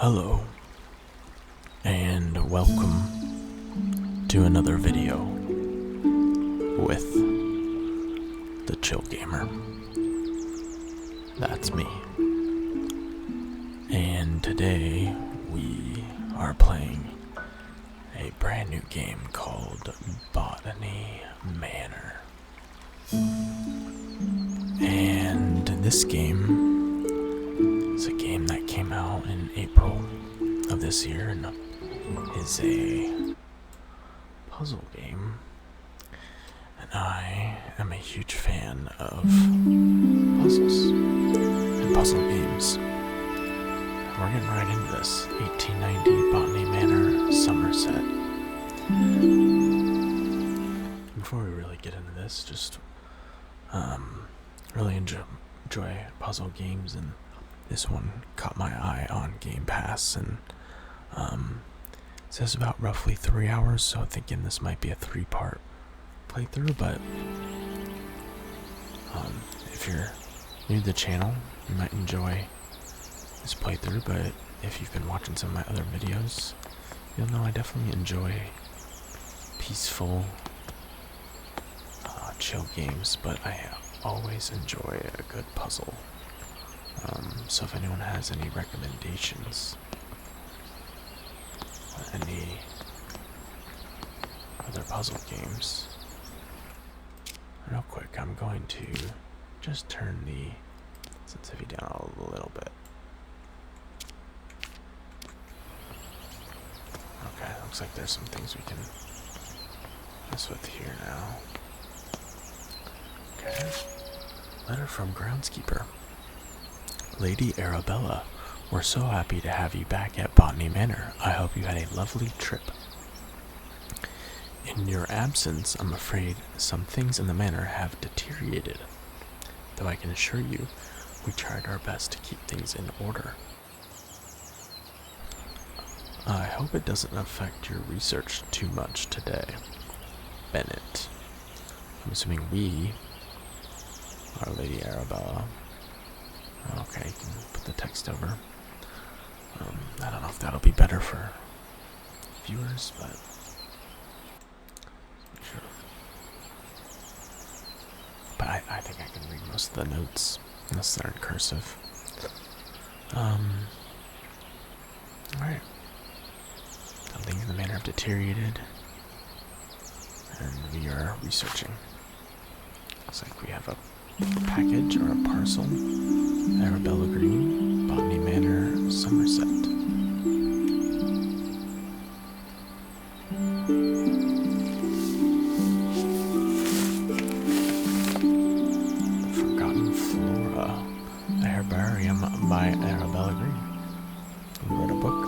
Hello, and welcome to another video with the Chill Gamer. That's me. And today we are playing a brand new game called Botany Manor. And this game is a game that came out in April of this year and is a puzzle game. And I am a huge fan of puzzles and puzzle games. And we're getting right into this. 1890 Botany Manor, Somerset. Before we really get into this, just really enjoy puzzle games, and this one caught my eye on Game Pass, and it says about roughly 3 hours, so I'm thinking this might be a 3-part playthrough. But if you're new to the channel, you might enjoy this playthrough, but if you've been watching some of my other videos, you'll know I definitely enjoy peaceful, chill games, but I always enjoy a good puzzle. So if anyone has any recommendations, any other puzzle games, real quick, I'm going to just turn the sensitivity down a little bit. Okay, looks like there's some things we can mess with here now. Okay, letter from groundskeeper. Lady Arabella, we're so happy to have you back at Botany Manor. I hope you had a lovely trip. In your absence, I'm afraid some things in the manor have deteriorated. Though I can assure you, we tried our best to keep things in order. I hope it doesn't affect your research too much today. Bennett. I'm assuming we are Lady Arabella. Okay, you can put the text over. I don't know if that'll be better for viewers, but sure. But I think I can read most of the notes, unless they're in cursive. Alright. Some things in the manor have deteriorated, and we are researching. Looks like we have a package or a parcel. Arabella Green, Botany Manor, Somerset. Forgotten Flora, the herbarium by Arabella Green. We wrote a book.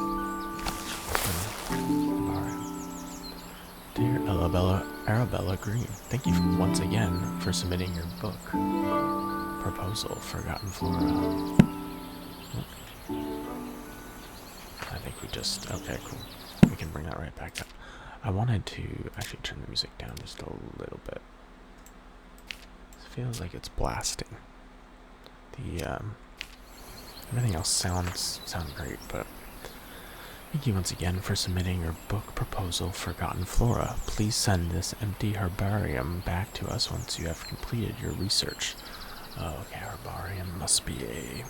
Dear Arabella Green, thank you once again for submitting your book proposal, Forgotten Flora. I think we just, okay, cool. We can bring that right back up. I wanted to actually turn the music down just a little bit. It feels like it's blasting. The, everything else sounds great, but thank you once again for submitting your book proposal, Forgotten Flora. Please send this empty herbarium back to us once you have completed your research. Oh, okay, herbarium must be a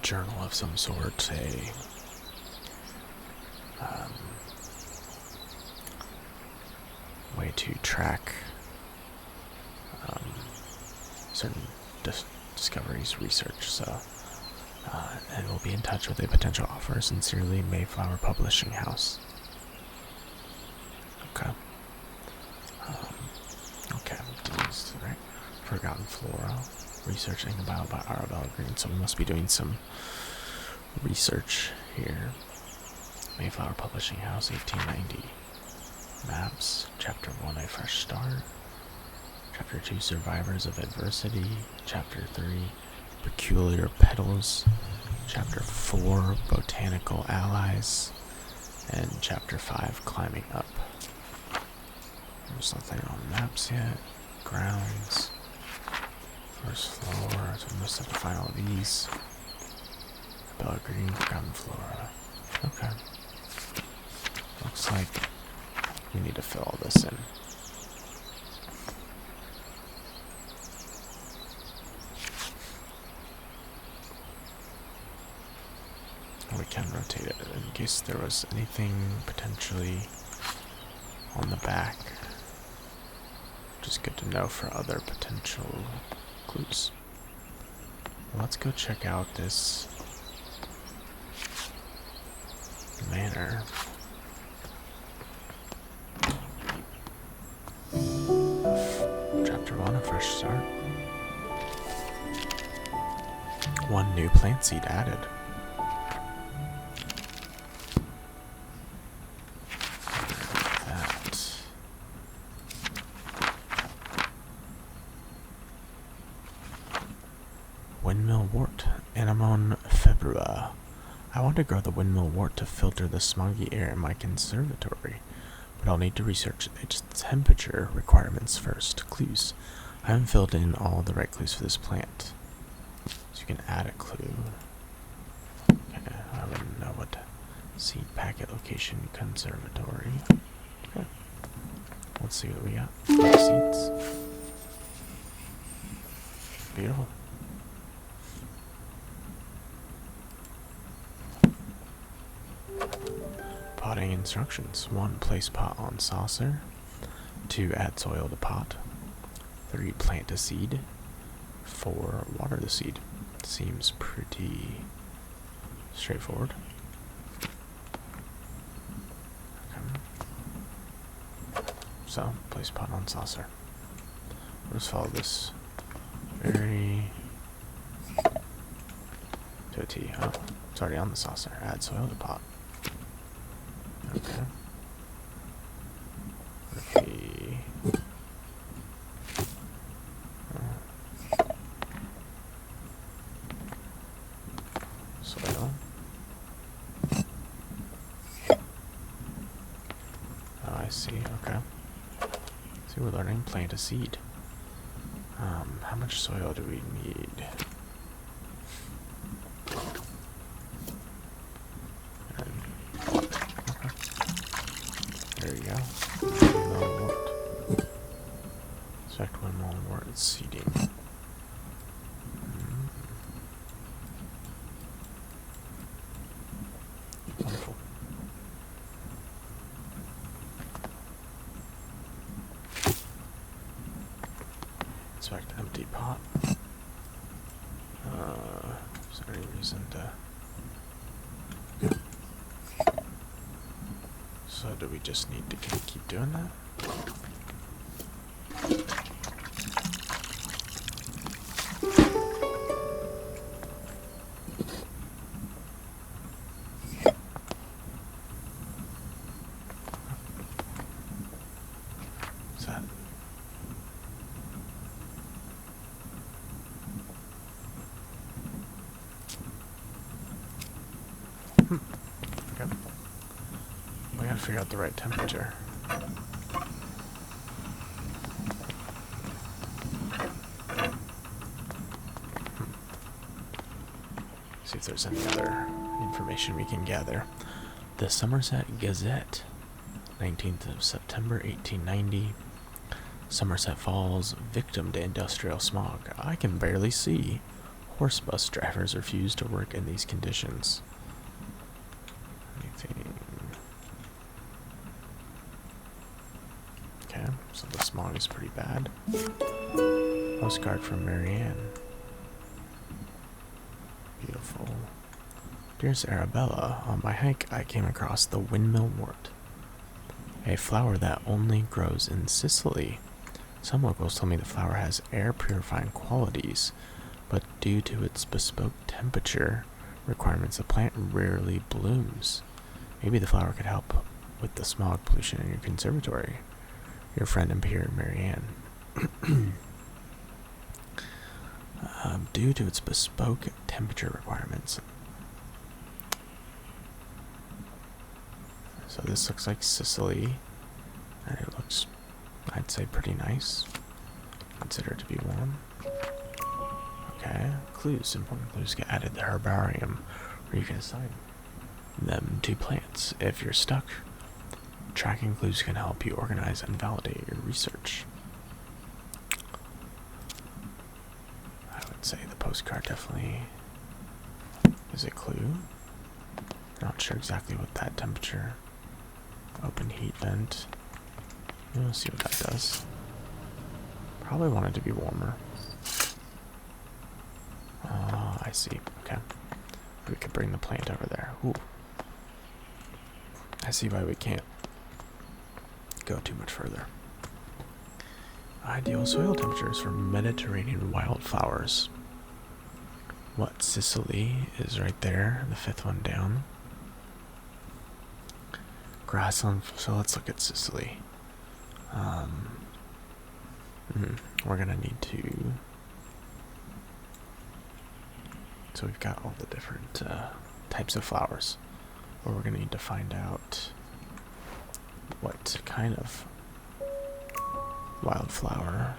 journal of some sort, a way to track certain discoveries, research. So, and we'll be in touch with a potential offer. Sincerely, Mayflower Publishing House. Okay. Okay, right. Forgotten Flora. Researching about by Arabella Green. So we must be doing some research here. Mayflower Publishing House, 1890. Maps. Chapter 1, A Fresh Start. Chapter 2, Survivors of Adversity. Chapter 3, Peculiar Petals. Chapter 4, Botanical Allies. And Chapter 5, Climbing Up. There's nothing on maps yet. Grounds. First floor. So we must have to find all of these. Pellegrini gum flora. Okay. Looks like we need to fill all this in. We can rotate it in case there was anything potentially on the back. Just good to know for other potential clues. Let's go check out this manor. Chapter 1, a fresh start. 1 new plant seed added. Windmill wort, Anemone februa. I want to grow the windmill wort to filter the smoggy air in my conservatory, but I'll need to research its temperature requirements first. Clues. I haven't filled in all the right clues for this plant. So you can add a clue. Okay, I wouldn't know what seed packet location conservatory. Okay. Let's see what we got. Seeds. Beautiful. Potting instructions. 1. Place pot on saucer. 2. Add soil to pot. 3. Plant a seed. 4. Water the seed. Seems pretty straightforward. Okay. So, place pot on saucer. We'll just follow this very to a T. Oh, it's already on the saucer. Add soil to pot. Okay. What if we... soil. Oh, I see. Okay. See, we're learning plant a seed. How much soil do we need? There you go. Windmill wort. Select windmill wort seeding. Wonderful. Inspect empty pot. Is there any reason to... So do we just need to keep doing that? Is that... Okay. We gotta figure out the right temperature. See if there's any other information we can gather. The Somerset Gazette, 19th of September, 1890. Somerset Falls, victim to industrial smog. I can barely see. Horse bus drivers refuse to work in these conditions. Anything? Okay, so the smog is pretty bad. Postcard from Marianne. Beautiful. Dearest Arabella, on my hike I came across the windmill wort, a flower that only grows in Sicily. Some locals tell me the flower has air purifying qualities, but due to its bespoke temperature requirements, the plant rarely blooms. Maybe the flower could help with the smog pollution in your conservatory. Your friend and peer, Marianne. Due to its bespoke temperature requirements. So this looks like Sicily, and it looks, I'd say, pretty nice. Consider it to be warm. Okay, clues. Important clues get added. The herbarium or you can assign them to plants. If you're stuck, tracking clues can help you organize and validate your research. I would say the postcard definitely is a clue. Not sure exactly what that temperature. Open heat vent. We'll see what that does. Probably want it to be warmer. I see. Okay. We could bring the plant over there. Ooh. I see why we can't go too much further. Ideal soil temperatures for Mediterranean wildflowers. What? Sicily is right there, the 5th one down. Grassland, so let's look at Sicily. We're gonna need to. So we've got all the different types of flowers, but we're gonna need to find out what kind of wildflower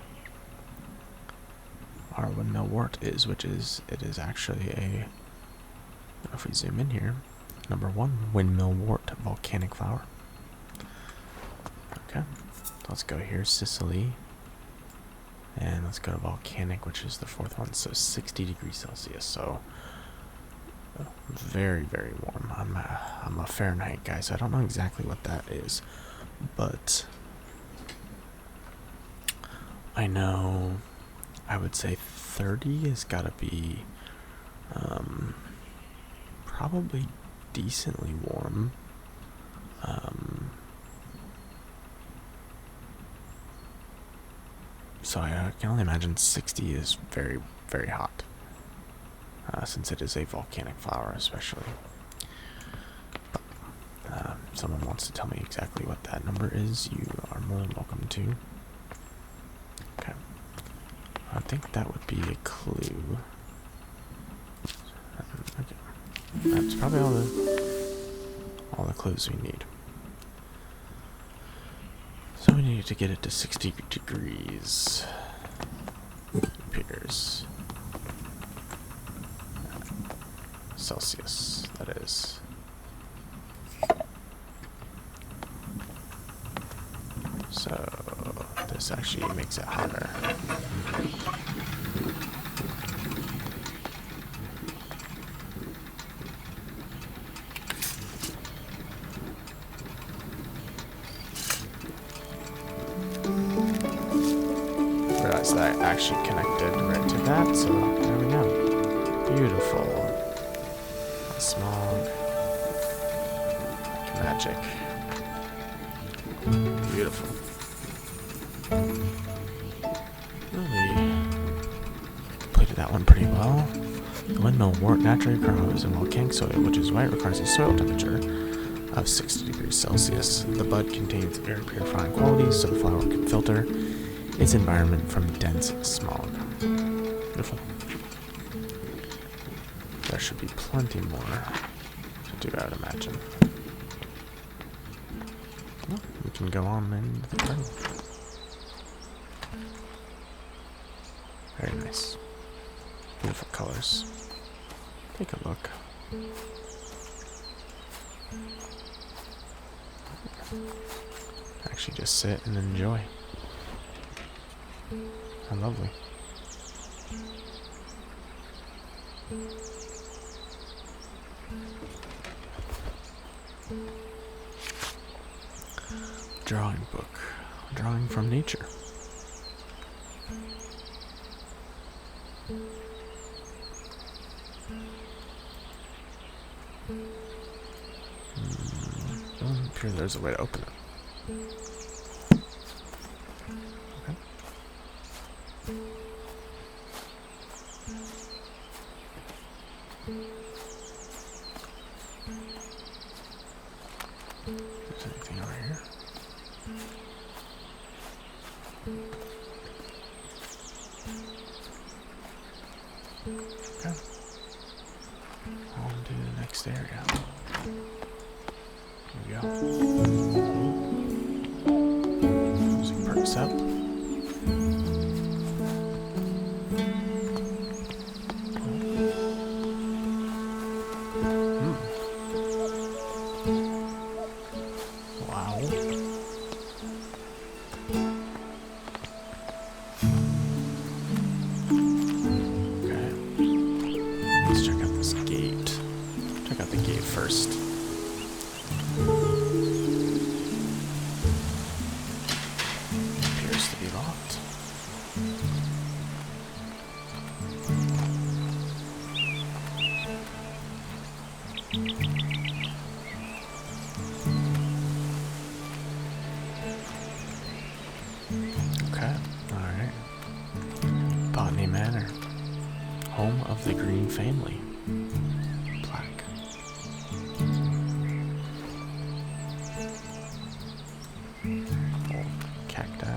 our windmill wort is, which is, it is actually a, if we zoom in here, number 1, windmill wort, volcanic flower. Okay, let's go here, Sicily, and let's go to volcanic, which is the 4th one, so 60 degrees Celsius, so very, very warm. I'm a Fahrenheit guy, so I don't know exactly what that is, but I know I would say 30 has got to be probably decently warm. So I can only imagine 60 is very, very hot, since it is a volcanic flower especially. But, someone wants to tell me exactly what that number is, you are more than welcome to. Okay. I think that would be a clue. Okay. That's probably all the clues we need. So we need to get it to 60 degrees. It appears. Celsius, that is. So this actually makes it hotter. Realized that I actually connected right to that, so there we go. Beautiful. Smog. Magic. Beautiful. Really completed that one pretty well. The windmill wort naturally grows in volcanic soil, which is why it requires a soil temperature of 60 degrees Celsius. The bud contains air purifying qualities, so the flower can filter its environment from dense smog. Beautiful. There should be plenty more to do, I would imagine. Well, we can go on into the garden. Very nice. Beautiful colors. Take a look. Actually just sit and enjoy. How lovely. Drawing book. Drawing from nature. Doesn't appear there's a way to open it. Okay. Is there anything over here? Okay. On to the next area. Here we go. Music perks up. Manor, home of the Green family. Plaque. Old cacti.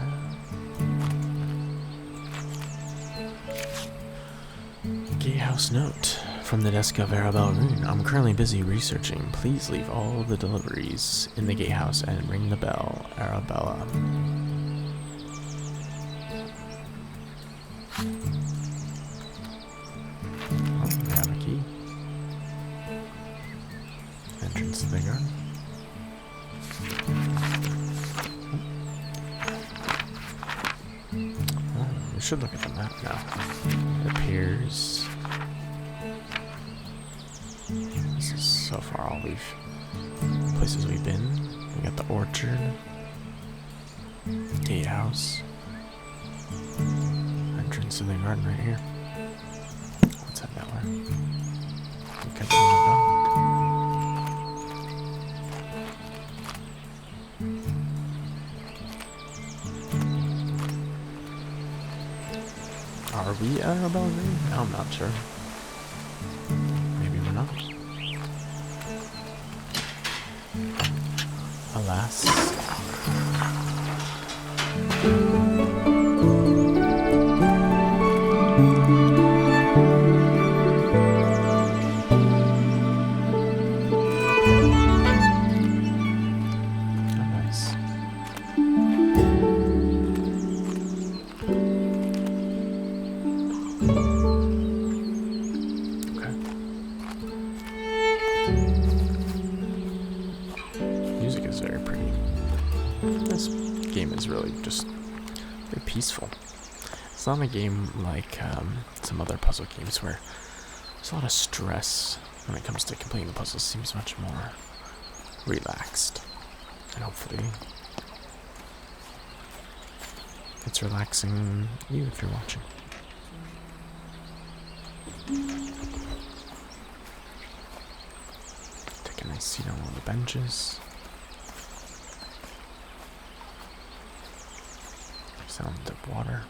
Gatehouse note from the desk of Arabella Rune. I'm currently busy researching. Please leave all the deliveries in the gatehouse and ring the bell. Arabella. Oh, we have a key. Entrance to the garden. Oh, we should look at the map now. It appears this is so far all places we've been. We got the orchard, gatehouse, entrance to the garden right here. Let's head that way. Look at the Are we Arabella Green? I'm not sure. Maybe we're not. Alas. Peaceful. It's not a game like some other puzzle games where there's a lot of stress when it comes to completing the puzzles. It seems much more relaxed, and hopefully it's relaxing you if you're watching. Take a nice seat on one of the benches. Sound of water.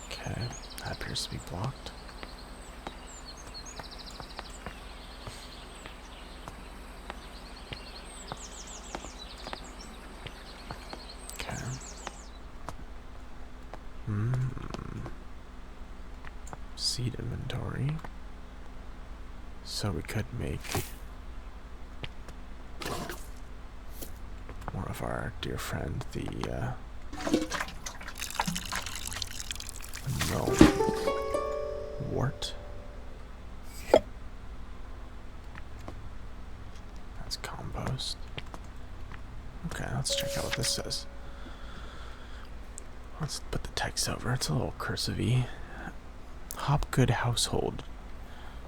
Okay, that appears to be blocked. Okay. Seed inventory. So we could make more of our dear friend, the gnome wart. That's compost. Okay, let's check out what this says. Let's put the text over. It's a little cursive-y. Hopgood Household,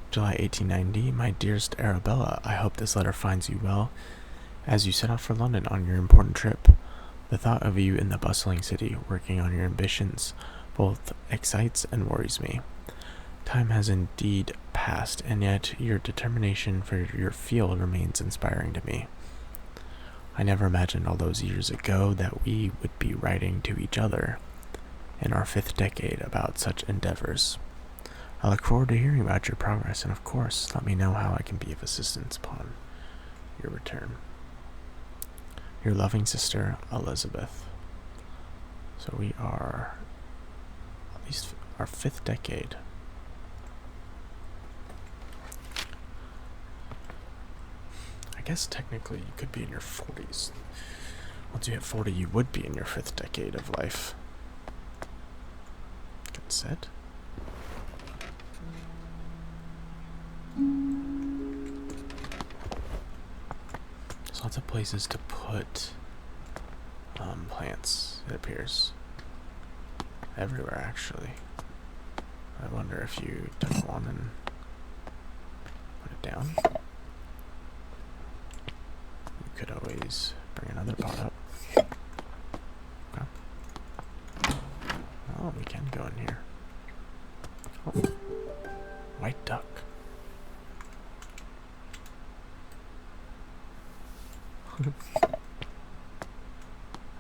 July 1890. My dearest Arabella, I hope this letter finds you well as you set out for London on your important trip. The thought of you in the bustling city, working on your ambitions, both excites and worries me. Time has indeed passed, and yet your determination for your field remains inspiring to me. I never imagined all those years ago that we would be writing to each other in our 5th decade about such endeavors. I look forward to hearing about your progress, and of course, let me know how I can be of assistance upon your return. Your loving sister, Elizabeth. So we are at least our 5th decade. I guess technically you could be in your 40s. Once you hit 40, you would be in your 5th decade of life. Get set. There's lots of places to put plants, it appears. Everywhere, actually. I wonder if you took one and put it down. You could always bring another pot up. Okay. Oh, we can go in here. Oh. White duck.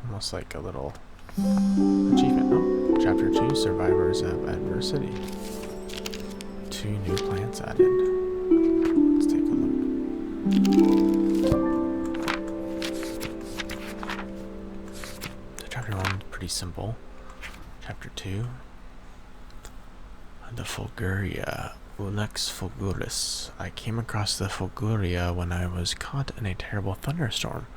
Almost like a little achievement. Oh. Chapter 2, Survivors of Adversity. 2 new plants added. Let's take a look. So chapter 1, pretty simple. Chapter 2, the Fulguria. Ulex fulguris. I came across the Fulguria when I was caught in a terrible thunderstorm.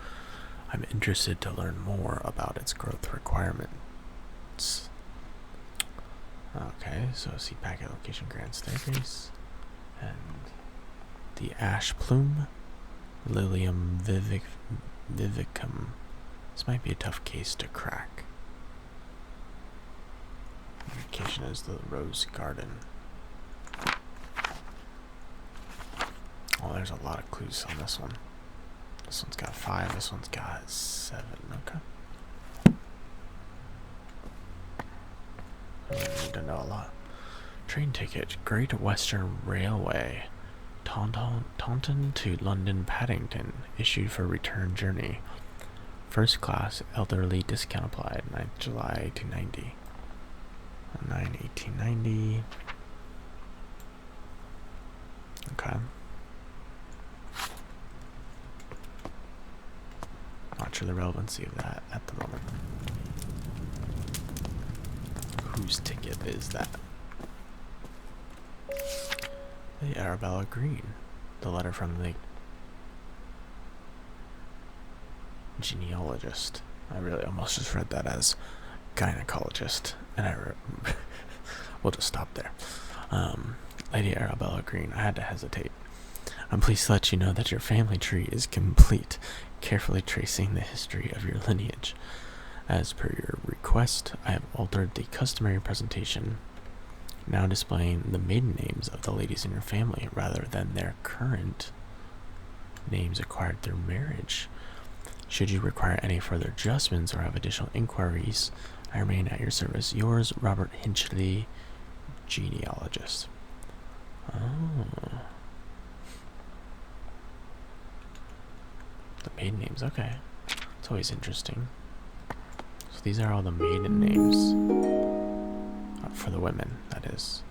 I'm interested to learn more about its growth requirements. Okay, so see packet location grand staircase. And the ash plume. Lilium vivicum. This might be a tough case to crack. Location is the rose garden. Oh, there's a lot of clues on this one. This one's got 5, this one's got 7. Okay. I need to know a lot. Train ticket, Great Western Railway. Taunton to London Paddington, issued for return journey. First class, elderly discount applied, 9th July to 90. 9/1890. Okay. Not sure the relevancy of that at the moment. Whose ticket is that? The Arabella Green. The letter from the genealogist. I really almost just read that as gynecologist, and we'll just stop there. Lady Arabella Green, I had to hesitate. I'm pleased to let you know that your family tree is complete, carefully tracing the history of your lineage. As per your request, I have altered the customary presentation, now displaying the maiden names of the ladies in your family rather than their current names acquired through marriage. Should you require any further adjustments or have additional inquiries, I remain at your service. Yours, Robert Hinchley, genealogist. Oh. The maiden names, okay. It's always interesting. So these are all the maiden names. For the women, that is.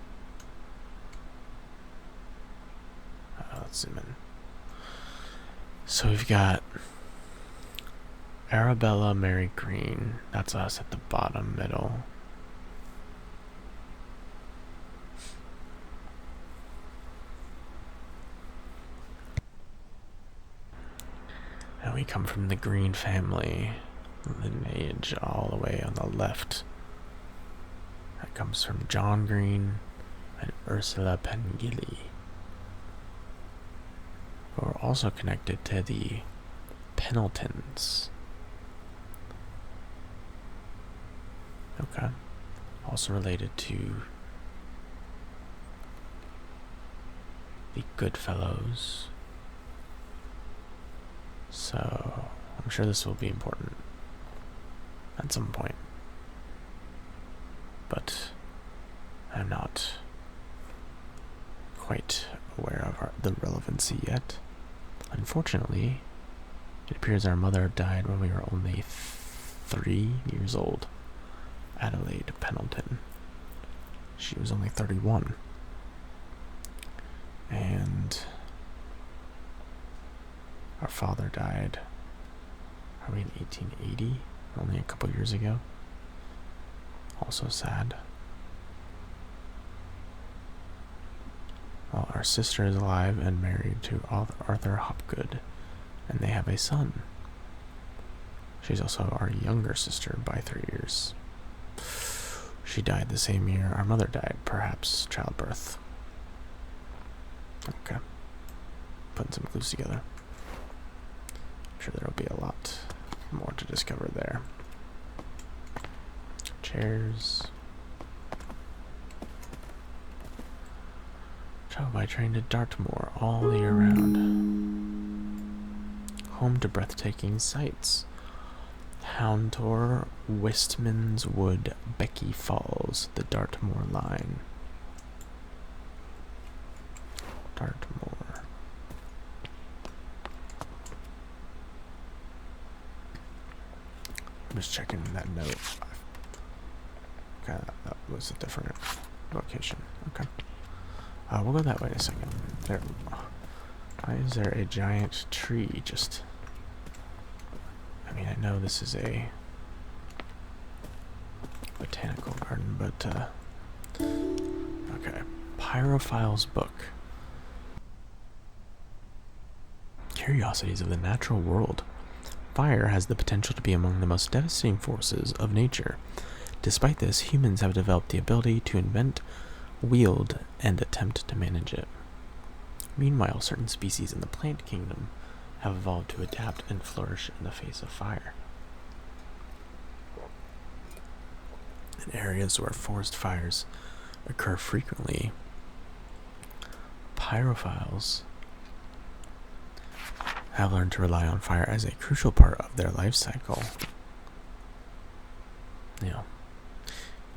Let's zoom in. So we've got Arabella Mary Green. That's us at the bottom middle. And we come from the Green family lineage all the way on the left. That comes from John Green and Ursula Pengilly. But we're also connected to the Pendletons. Okay. Also related to the Goodfellows. So I'm sure this will be important at some point. But I'm not quite aware of the relevancy yet. Unfortunately, it appears our mother died when we were only 3 years old. Adelaide Pendleton. She was only 31. And our father died, are we in 1880? Only a couple years ago. Also sad. Well, our sister is alive and married to Arthur Hopgood, and they have a son. She's also our younger sister by 3 years. She died the same year our mother died, perhaps childbirth. Okay. Putting some clues together. I'm sure there'll be a lot more to discover there. Chairs. Travel by train to Dartmoor all the year round. Home to breathtaking sights. Houndtor, Wistman's Wood, Becky Falls, the Dartmoor line. Dartmoor. I'm just checking that note. Okay, that was a different location. Okay. We'll go that way in a second. There. Why is there a giant tree just... I mean, I know this is a botanical garden, but, okay. Pyrophile's book. Curiosities of the natural world. Fire has the potential to be among the most devastating forces of nature. Despite this, humans have developed the ability to invent, wield, and attempt to manage it. Meanwhile, certain species in the plant kingdom have evolved to adapt and flourish in the face of fire. In areas where forest fires occur frequently, pyrophiles have learned to rely on fire as a crucial part of their life cycle. You know,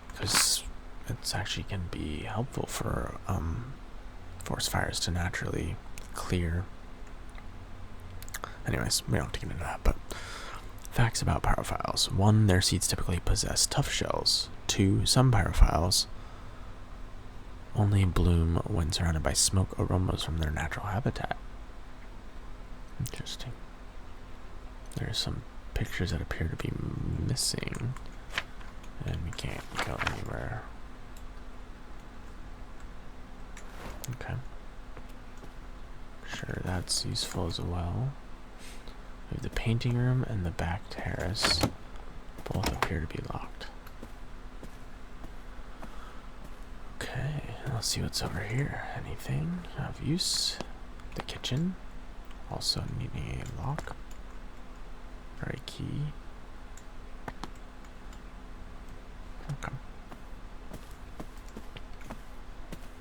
because it's actually can be helpful for forest fires to naturally clear. Anyways, we don't have to get into that, but facts about pyrophiles. 1, their seeds typically possess tough shells. 2, some pyrophiles only bloom when surrounded by smoke aromas from their natural habitat. Interesting. There are some pictures that appear to be missing, and we can't go anywhere. Okay. Sure, that's useful as well. We have the painting room and the back terrace. Both appear to be locked. Okay, let's see what's over here. Anything of use? The kitchen. Also needing a lock. Or a key. Okay.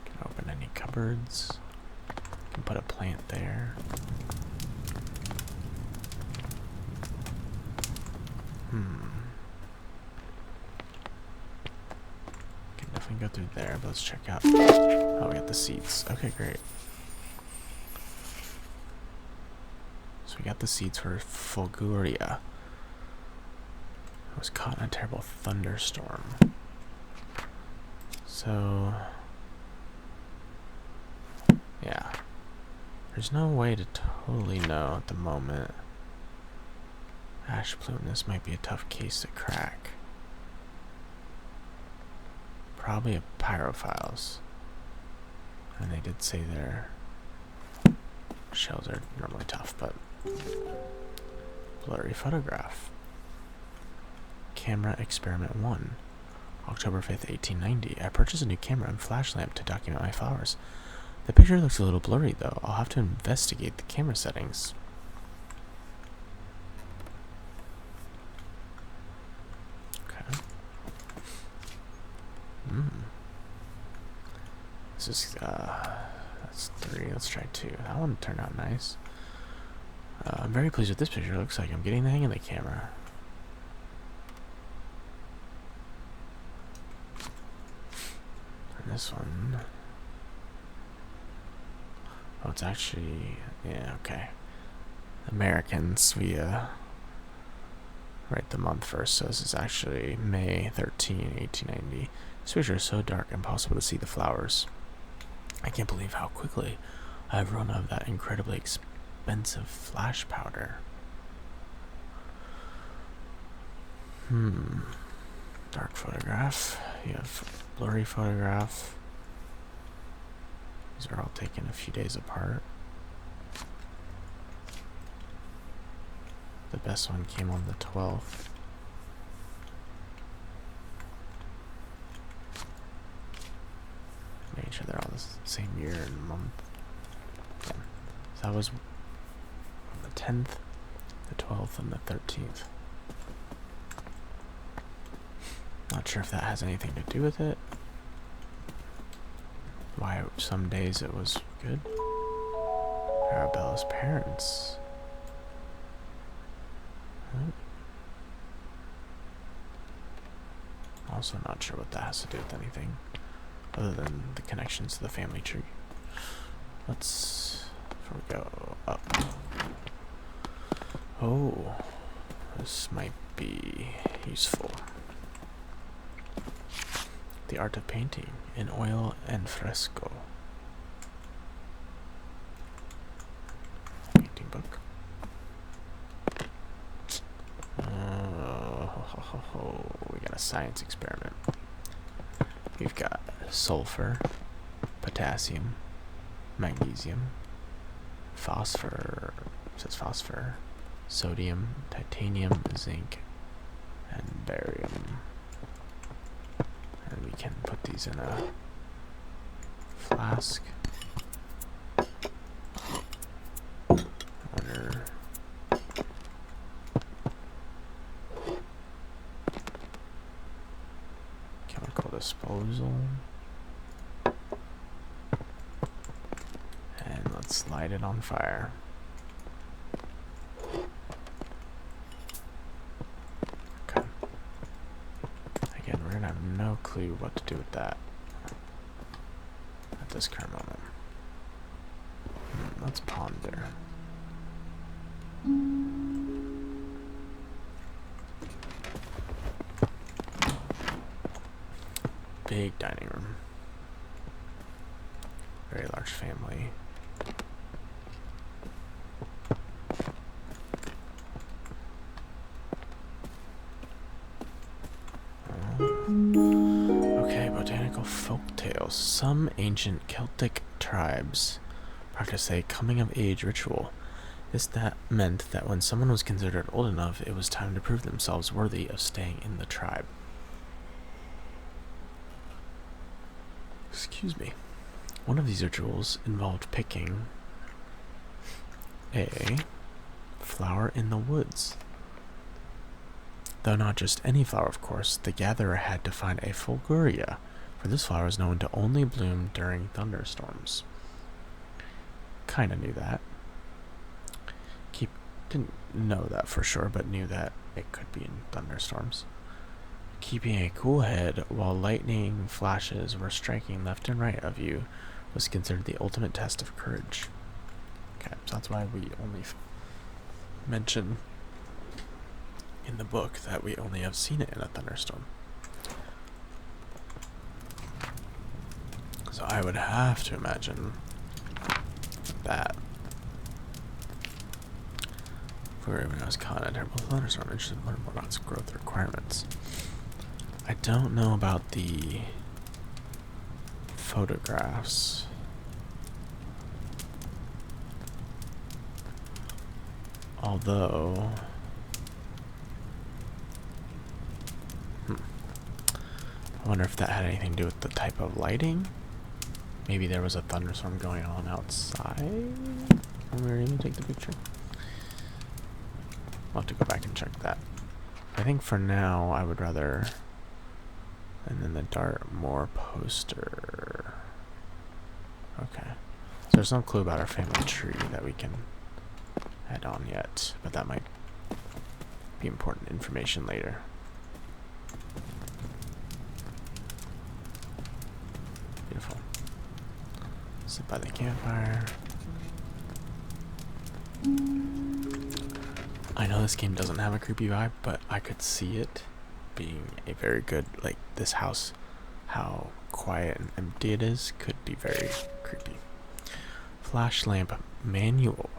Can open any cupboards. Can put a plant there. Can definitely go through there, but let's check out. Oh, we got the seeds. Okay, great. So we got the seeds for Fulguria. It was caught in a terrible thunderstorm. So, yeah. There's no way to totally know at the moment. Ash plume, this might be a tough case to crack. Probably a pyrophiles. And they did say their shells are normally tough, but blurry photograph. Camera experiment 1. October 5th, 1890. I purchased a new camera and flash lamp to document my flowers. The picture looks a little blurry though. I'll have to investigate the camera settings. Okay. This is, that's 3. Let's try 2. That one turned out nice. I'm very pleased with this picture. It looks like I'm getting the hang of the camera. And this one. Oh, it's actually, yeah, okay. Americans, we write the month first, so this is actually May 13, 1890. This picture is so dark, impossible to see the flowers. I can't believe how quickly I've run out of that incredibly expensive flash powder. Dark photograph. You have blurry photograph. These are all taken a few days apart. The best one came on the 12th. Make sure they're all the same year and month. Yeah. So that was on the 10th, the 12th, and the 13th. Not sure if that has anything to do with it. Why some days it was good. Arabella's parents. Also not sure what that has to do with anything other than the connections to the family tree. Let's go up. Oh, this might be useful. the art of painting in oil and fresco. Painting book. We got a science experiment. We've got sulfur, potassium, magnesium, phosphor, says phosphor, sodium, titanium, zinc, and barium. And we can put these in a flask. Wonder. Chemical disposal. And let's light it on fire. Okay. Again, we're gonna have no clue what to do with that at this current moment. Let's ponder. Big dining room. Very large family. Okay, botanical folk tales. Some ancient Celtic tribes practiced a coming of age ritual. That meant that when someone was considered old enough, it was time to prove themselves worthy of staying in the tribe. Excuse me. One of these rituals involved picking a flower in the woods. Though not just any flower, of course, the gatherer had to find a fulguria, for this flower is known to only bloom during thunderstorms. Kinda knew that. Didn't know that for sure, but knew that it could be in thunderstorms. Keeping a cool head while lightning flashes were striking left and right of you was considered the ultimate test of courage. Okay, so that's why we only mention in the book that we only have seen it in a thunderstorm. So I would have to imagine that for when I was caught in a terrible thunderstorm, I'm interested to learn more about its growth requirements. I don't know about the photographs. Although, I wonder if that had anything to do with the type of lighting. Maybe there was a thunderstorm going on outside when we were able to take the picture. I'll have to go back and check that. I think for now, I would rather... And then the Dartmoor poster. Okay. So there's no clue about our family tree that we can add on yet, but that might be important information later. Beautiful. Sit by the campfire. I know this game doesn't have a creepy vibe, but I could see it being a very good, like, this house, how quiet and empty it is, could be very creepy. Flash lamp manual.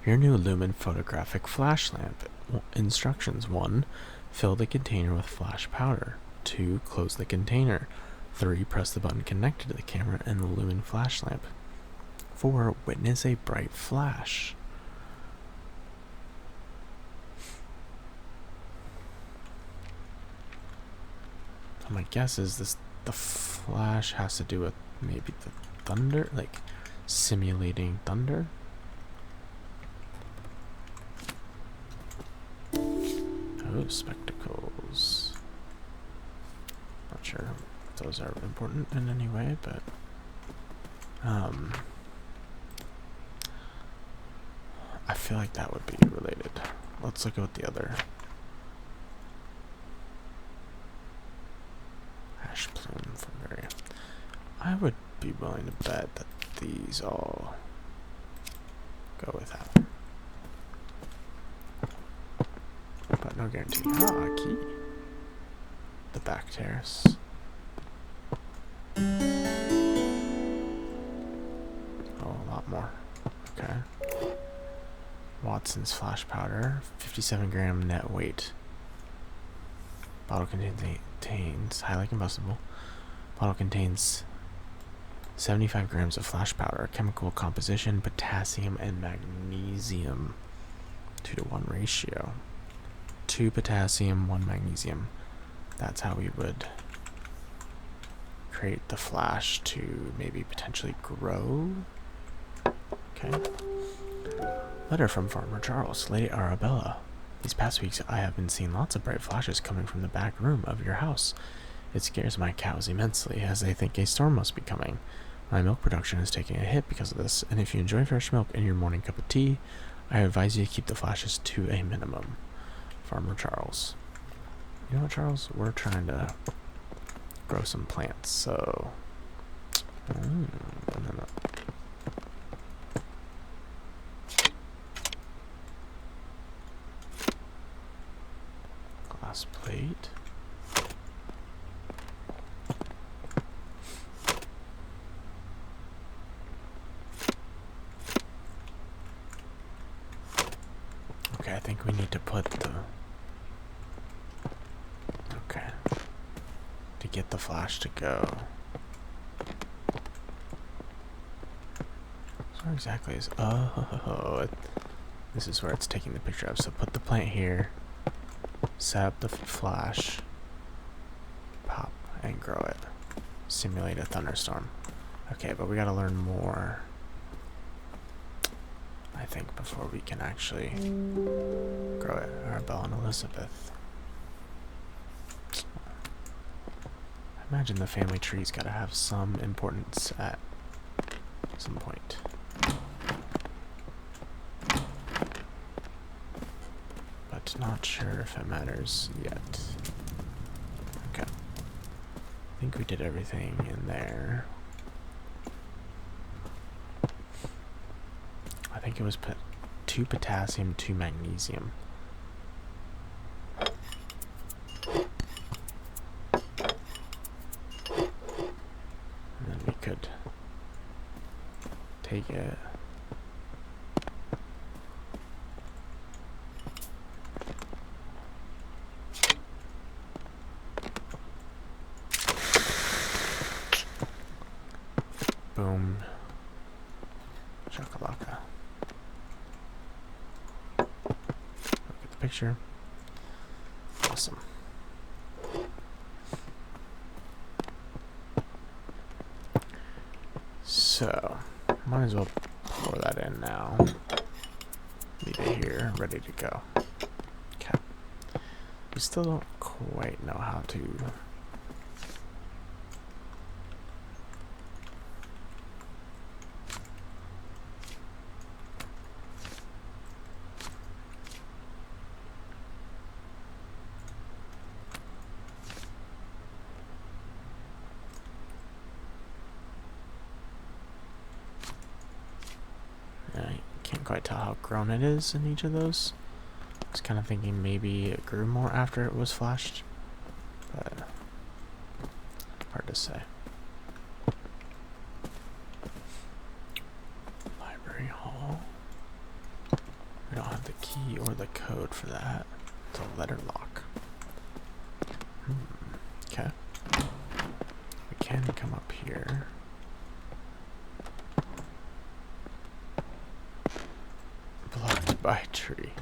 Your new lumen photographic flash lamp. Instructions: 1. Fill the container with flash powder. 2. Close the container. 3. Press the button connected to the camera and the lumen flash lamp. 4. Witness a bright flash. So my guess is the flash has to do with maybe the thunder, like simulating thunder. Oh, spectacles. Not sure if those are important in any way, but I feel like that would be related. Let's look at what the other ash plume from Mary. I would be willing to bet that these all go with that. But no guarantee. Ah, key. The back terrace. lot more. Okay. Watson's flash powder, 57-gram net weight. Bottle contains highly combustible. Bottle contains 75 grams of flash powder. Chemical composition: potassium and magnesium. 2-to-1 ratio. 2 potassium, 1 magnesium. That's how we would create the flash to maybe potentially grow. Okay. Letter from Farmer Charles. Lady Arabella. These past weeks I have been seeing lots of bright flashes coming from the back room of your house. It scares my cows immensely, as they think a storm must be coming. My milk production is taking a hit because of this, and if you enjoy fresh milk in your morning cup of tea, I advise you to keep the flashes to a minimum. Farmer Charles. You know what, Charles? We're trying to grow some plants, so... no. Glass plate. Okay, I think we need to put the... Okay. To get the flash to go. So where exactly is... Oh, this is where it's taking the picture of. So put the plant here. Set up the flash. Pop and grow it. Simulate a thunderstorm. Okay, but we gotta learn more, I think, before we can actually grow it. Arabella and Elizabeth. I imagine the family tree's gotta have some importance at some point. But not sure if it matters yet. Okay. I think we did everything in there. I think it was 2 potassium, 2 magnesium. And then we could take it. Boom. Shakalaka. Look at the picture. Awesome. So, might as well pour that in now. Leave it here, ready to go. Okay. We still don't quite know how to... I can't quite tell how grown it is in each of those. I was kind of thinking maybe it grew more after it was flashed, but hard to say. Library hall. We don't have the key or the code for that. It's a letter lock. Okay. We can come up here. Blocked by tree.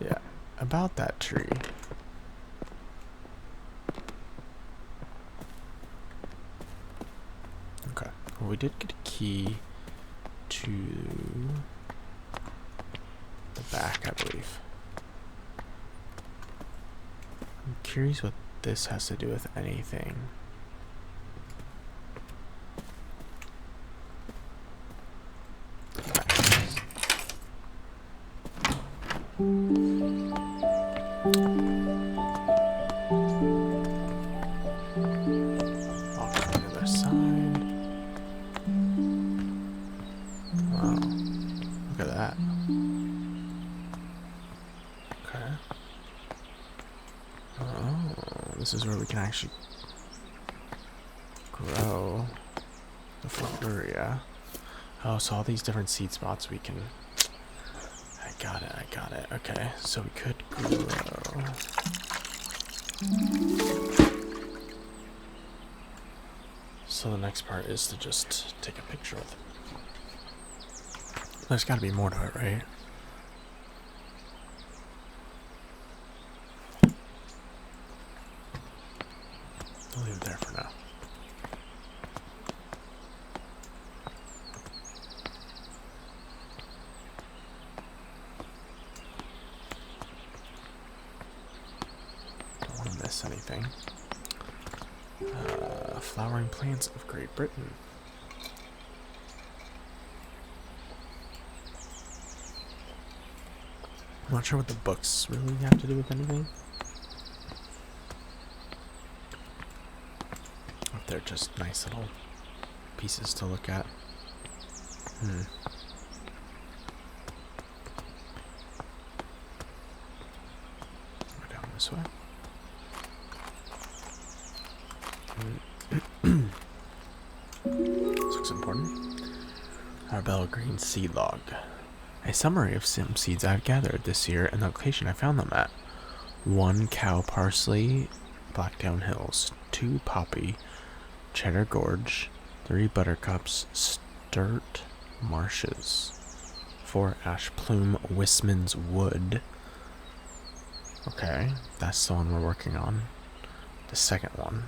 Yeah, about that tree. Okay. Well, we did get a key to the back, I believe. I'm curious what this has to do with anything. This is where we can actually grow the Flavuria. Oh, so all these different seed spots we can... I got it. Okay, so we could grow... So the next part is to just take a picture of it. There's gotta be more to it, right? I'll leave it there for now. Don't want to miss anything. Flowering plants of Great Britain. I'm not sure what the books really have to do with anything. If they're just nice little pieces to look at. Go down this way. This looks important. Arbella green seed log. A summary of some seeds I've gathered this year and the location I found them at. 1 cow parsley, Blackdown Hills. 2 poppy, Cheddar Gorge. 3 buttercups, Sturt Marshes. 4 ash plume, Wisman's Wood. Okay, that's the one we're working on. The second one.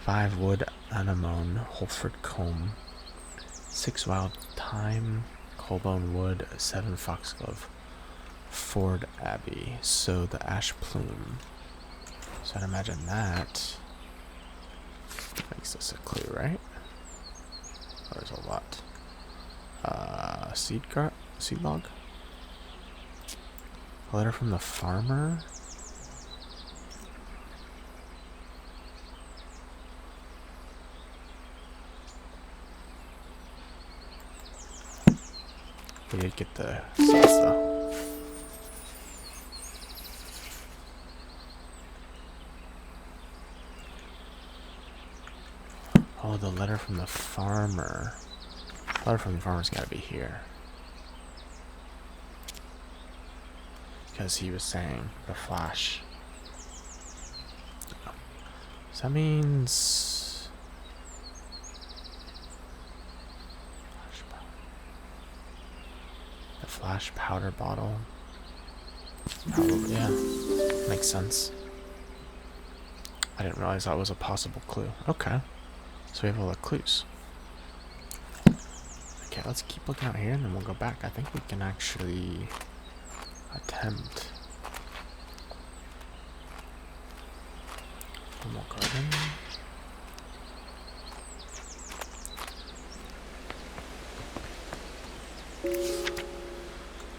5 wood anemone, Holford Combe. 6 wild thyme, Colbone Wood. 7 foxglove, Ford Abbey. So the ash plume. So I'd imagine that makes us a clue, right? Oh, there's a lot. Seed log. A letter from the farmer. We did get the seeds though. Oh, the letter from the farmer. The letter from the farmer's gotta be here. Because he was saying the flash. So that means... the flash powder bottle. Probably, yeah. Makes sense. I didn't realize that was a possible clue. Okay. So we have all the clues. Okay, let's keep looking out here and then we'll go back. I think we can actually attempt one more garden.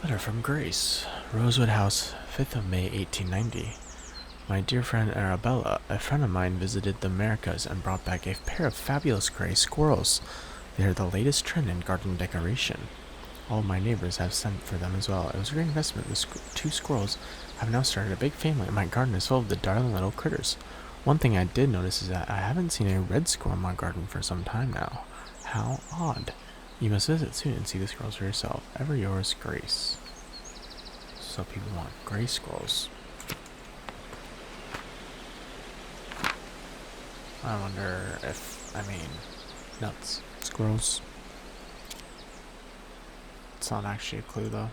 Letter from Grace. Rosewood House, 5th of May, 1890. My dear friend Arabella, a friend of mine visited the Americas and brought back a pair of fabulous gray squirrels. They are the latest trend in garden decoration. All my neighbors have sent for them as well. It was a great investment. The 2 squirrels have now started a big family, and my garden is full of the darling little critters. One thing I did notice is that I haven't seen a red squirrel in my garden for some time now. How odd. You must visit soon and see the squirrels for yourself. Ever yours, Grace. So people want gray squirrels. I wonder if, nuts. Squirrels. It's not actually a clue though.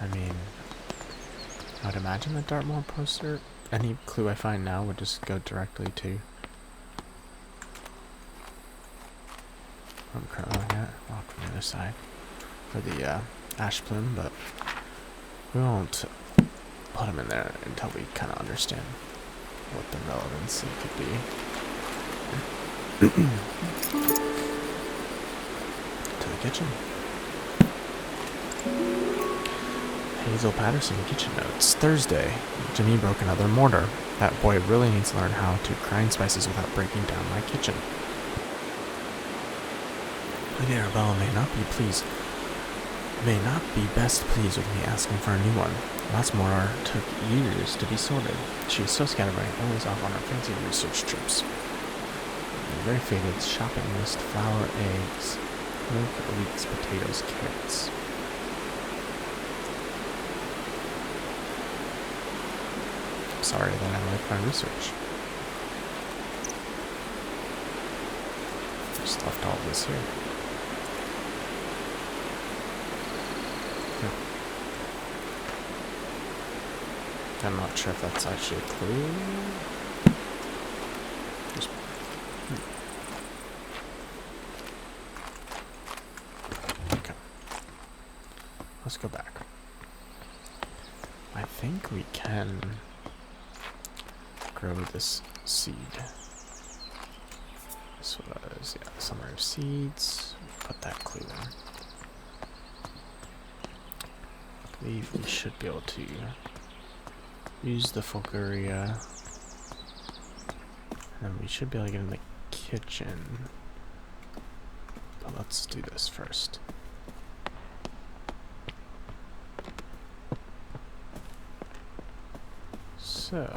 I would imagine the Dartmoor poster, any clue I find now would just go directly to what I'm currently looking at. Walk from the other side for the ash plume, but we won't put them in there until we kind of understand what the relevancy could be. To the kitchen. Hazel Patterson kitchen notes. Thursday. Jimmy broke another mortar. That boy really needs to learn how to grind spices without breaking down my kitchen. Lady Arabella may not be best pleased with me asking for a new one. Lots more took years to be sorted. She was so scatterbrained, always off on her fancy research trips. A very faded shopping list: flour, eggs, milk, leeks, potatoes, carrots. I'm sorry that I like my research. Just left all this here. I'm not sure if that's actually a clue. Just, okay. Let's go back. I think we can grow this seed. This was, yeah, summary of seeds. Put that clue in. I believe we should be able to use the Fulguria, and we should be able to get in the kitchen. But let's do this first. So,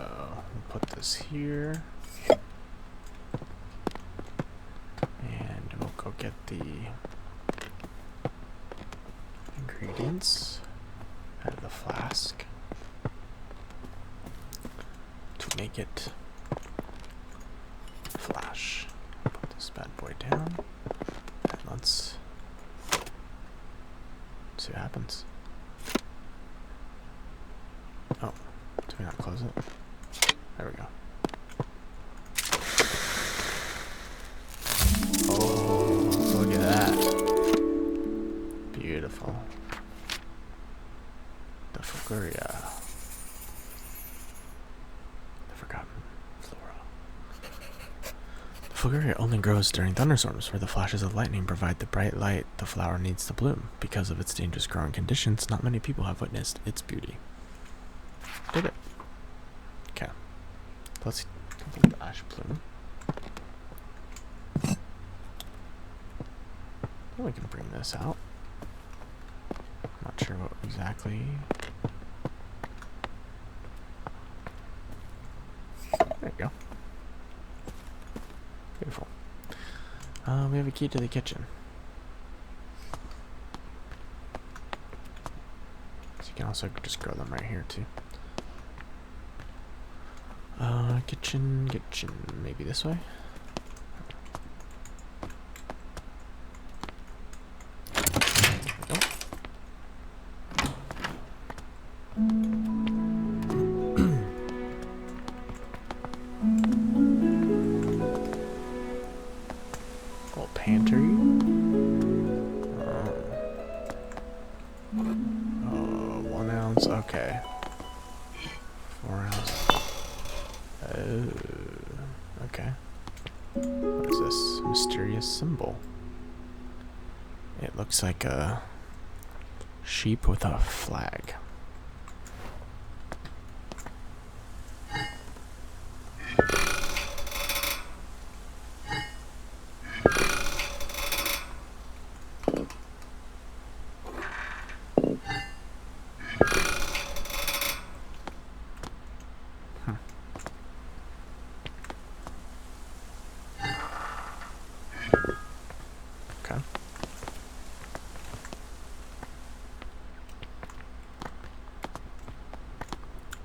we'll put this here. And we'll go get the ingredients out of the flask to make it flash. Put this bad boy down, and let's see what happens. Oh, do we not close it? There we go. Oh, look at that. Beautiful. The Fulguria. The forgotten flora. The Fulguria only grows during thunderstorms, where the flashes of lightning provide the bright light the flower needs to bloom. Because of its dangerous growing conditions, not many people have witnessed its beauty. Did it. Okay. Let's complete the ash plume. Then we can bring this out. Not sure what exactly. There you go. Beautiful. We have a key to the kitchen. So you can also just grow them right here too. Kitchen, maybe this way? There we go. Little pantry. Oh, 1 ounce, okay. 4 ounces. Oh, okay. What is this mysterious symbol? It looks like a sheep with a flag. Okay.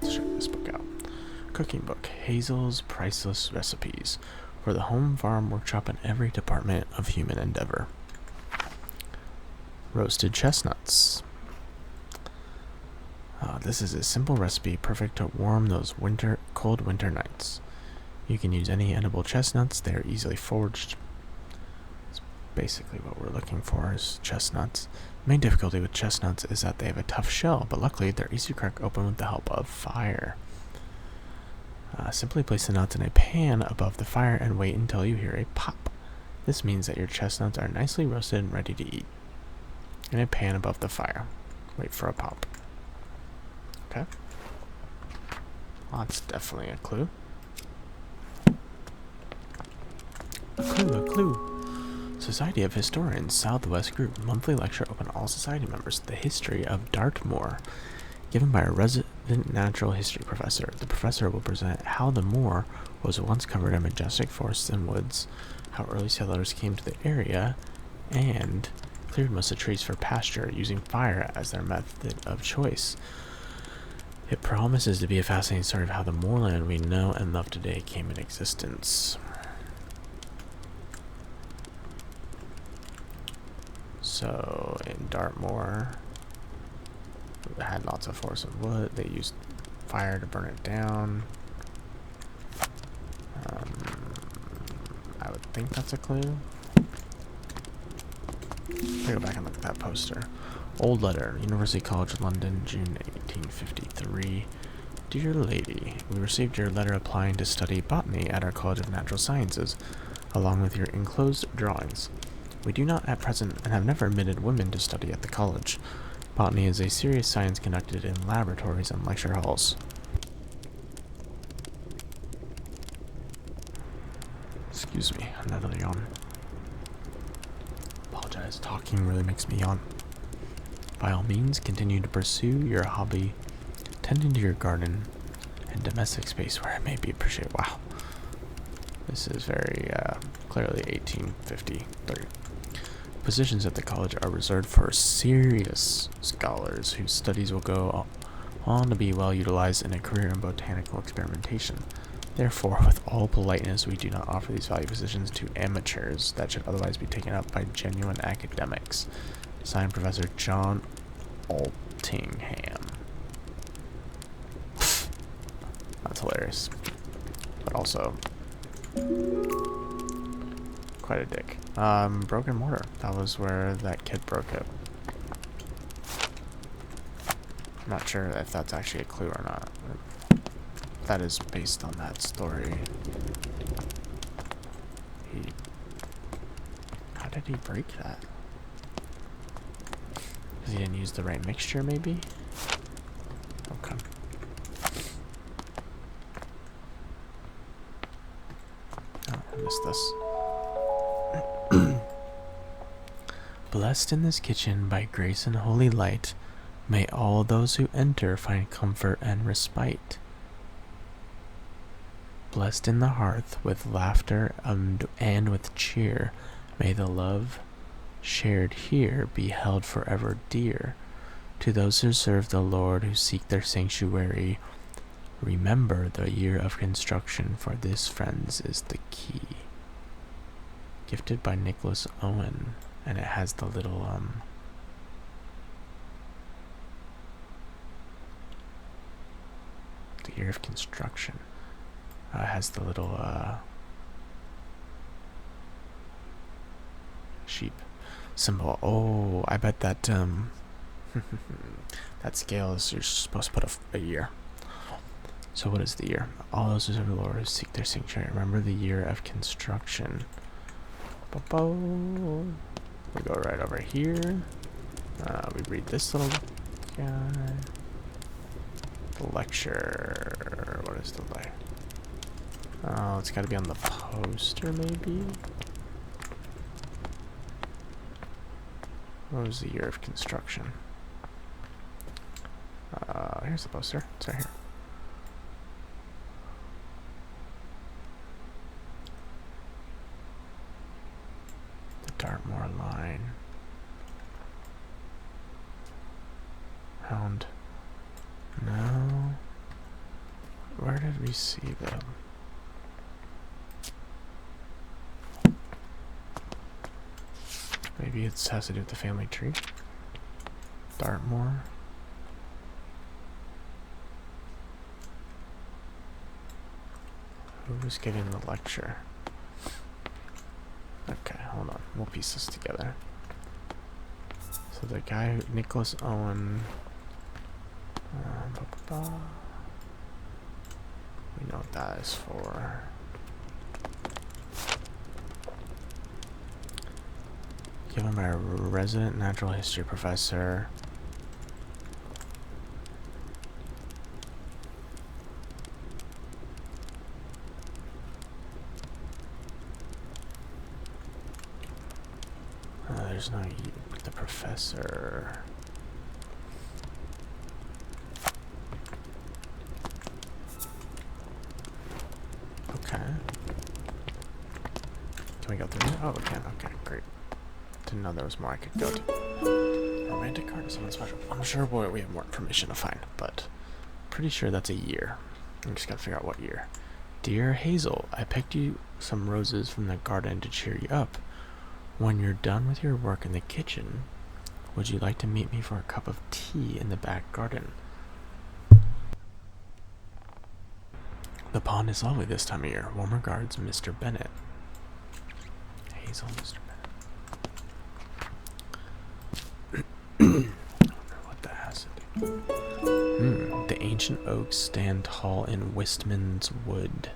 Let's check this book out. Cooking book. Hazel's Priceless Recipes for the home, farm, workshop, and every department of human endeavor. Roasted chestnuts. This is a simple recipe perfect to warm those cold winter nights. You can use any edible chestnuts. They are easily foraged. That's basically what we're looking for, is chestnuts. The main difficulty with chestnuts is that they have a tough shell, but luckily they're easy to crack open with the help of fire. Simply place the nuts in a pan above the fire and wait until you hear a pop. This means that your chestnuts are nicely roasted and ready to eat. In a pan above the fire. Wait for a pop. Okay. Well, that's definitely a clue. A clue. Society of Historians, Southwest Group, monthly lecture open all society members. The history of Dartmoor. Given by a resident natural history professor. The professor will present how the moor was once covered in majestic forests and woods, how early settlers came to the area, and cleared most of the trees for pasture, using fire as their method of choice. It promises to be a fascinating story of how the moorland we know and love today came in existence. So, in Dartmoor, they had lots of forests and wood. They used fire to burn it down. I would think that's a clue. Let's go back and look at that poster. Old letter, University College London, June 1853. Dear Lady, we received your letter applying to study botany at our College of Natural Sciences, along with your enclosed drawings. We do not at present and have never admitted women to study at the college. Botany is a serious science conducted in laboratories and lecture halls. Excuse me, another yawn. Apologize, talking really makes me yawn. By all means, continue to pursue your hobby, tending to your garden and domestic space where it may be appreciated. Wow. This is very clearly 1853. Positions at the college are reserved for serious scholars whose studies will go on to be well utilized in a career in botanical experimentation. Therefore, with all politeness, we do not offer these valued positions to amateurs that should otherwise be taken up by genuine academics. Signed, Professor John Altingham. That's hilarious. But also quite a dick. Broken mortar. That was where that kid broke it. I'm not sure if that's actually a clue or not. That is based on that story. How did he break that? Because he didn't use the right mixture, maybe? Okay. Oh, I missed this. Blessed in this kitchen by grace and holy light, may all those who enter find comfort and respite. Blessed in the hearth with laughter and with cheer, may the love shared here be held forever dear. To those who serve the Lord, who seek their sanctuary, remember the year of construction, for this, friends, is the key. Gifted by Nicholas Owen, and it has the little the year of construction. It has the little sheep symbol. Oh, I bet that that scale is, you're supposed to put a year. So what is the year? All those who serve the Lord, who seek their sanctuary, remember the year of construction. We go right over here. We read this little guy. The lecture. What is the lecture? Oh, it's got to be on the poster, maybe? What was the year of construction? Here's the poster. It's right here. The Dartmoor line. Hound. No. Where did we see them? Maybe it has to do with the family tree. Dartmoor. Who was giving the lecture? Okay, hold on. We'll piece this together. So the guy, Nicholas Owen. We know what that is for. Given by a resident natural history professor. There's no the professor. Okay. Can we go through there? Oh, we can. Okay, great. Didn't know there was more I could go to. Romantic card or something special. I'm sure we have more information to find, but pretty sure that's a year. I just gotta figure out what year. Dear Hazel, I picked you some roses from the garden to cheer you up. When you're done with your work in the kitchen, would you like to meet me for a cup of tea in the back garden? The pond is lovely this time of year. Warm regards, Mr. Bennett. Hazel, Mr. Bennett. I wonder what that has to do. The ancient oaks stand tall in Wistman's wood.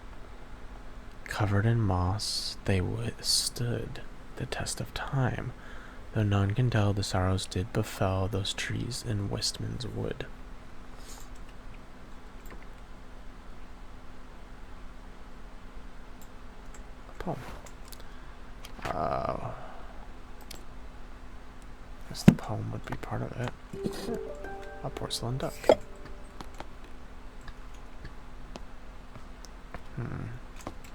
Covered in moss, they withstood the test of time, though none can tell the sorrows did befell those trees in Wistman's wood. Poem. I guess the poem would be part of it. A porcelain duck.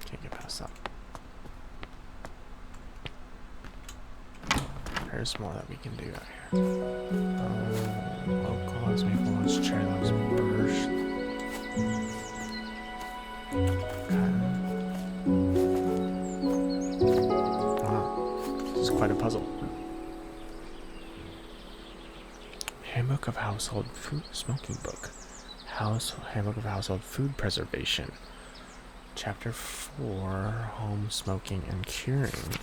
Can't get past that. There's more that we can do out here. Oak logs, maple logs, cherry logs, birch. Wow, this is quite a puzzle. Handbook of Household Food Smoking Book. Handbook of Household Food Preservation. Chapter 4, Home Smoking and Curing.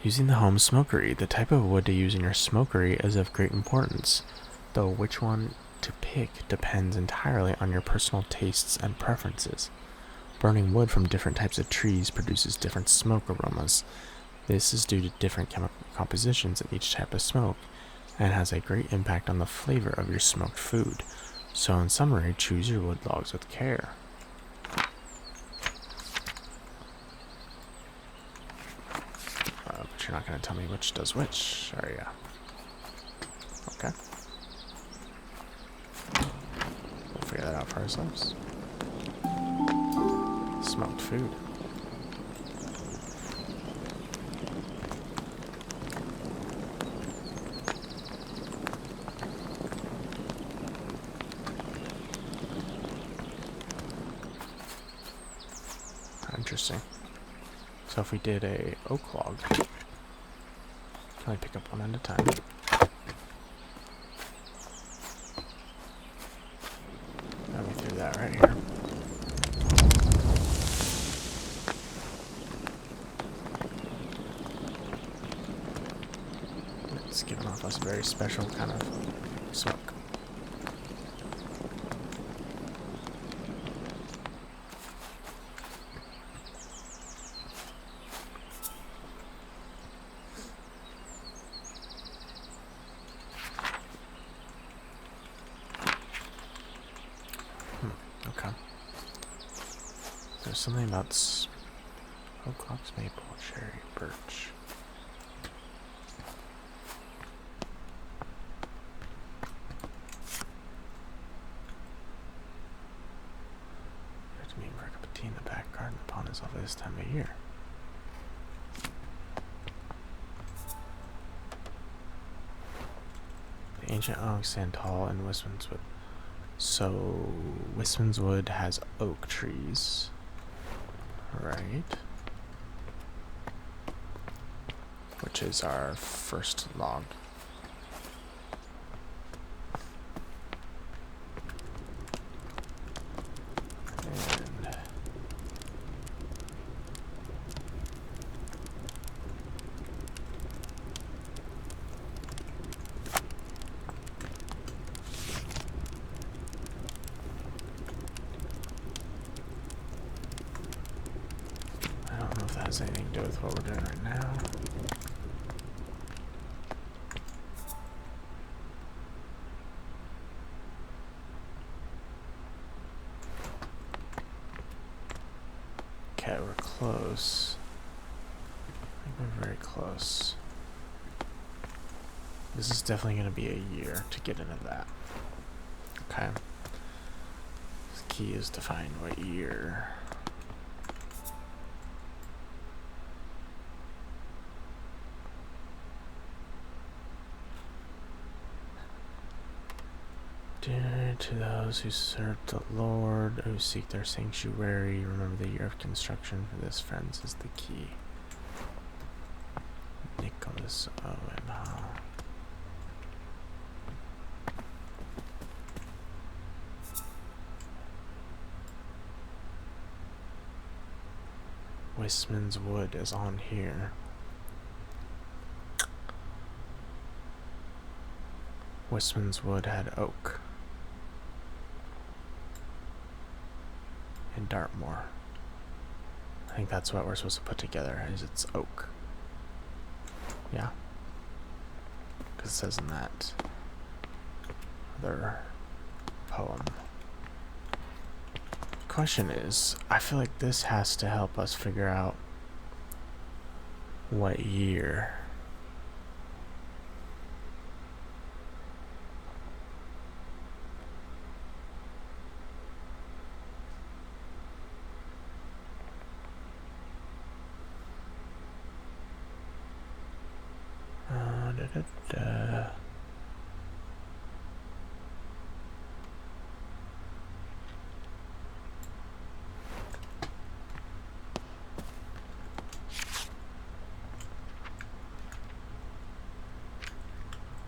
Using the home smokery. The type of wood to use in your smokery is of great importance, though which one to pick depends entirely on your personal tastes and preferences. Burning wood from different types of trees produces different smoke aromas. This is due to different chemical compositions in each type of smoke, and has a great impact on the flavor of your smoked food. So in summary, choose your wood logs with care. But you're not going to tell me which does which, are ya? Okay. We'll figure that out for ourselves. Smoked food. Interesting. So if we did a oak log, can I pick up one at a time? Let me do that right here. It's giving off us a very special kind of smoke. Okay. There's something about oak logs, maple, cherry, birch. To meet for a cup of tea in the back garden. The pond is lovely this time of year. The ancient oaks stand tall in Wistman's wood. So Wistman's wood has oak trees, right? Which is our first log. Has anything to do with what we're doing right now. Okay, we're close. I think we're very close. This is definitely going to be a year to get into that. Okay. Let's key is to find what year. Dear to those who serve the Lord, who seek their sanctuary, remember the year of construction for this, friends, is the key. Nicholas Owen, huh? Wistman's Wood is on here. Wistman's Wood had oak. In Dartmoor. I think that's what we're supposed to put together, is it's oak. Yeah. Because it says in that other poem. Question is, I feel like this has to help us figure out what year.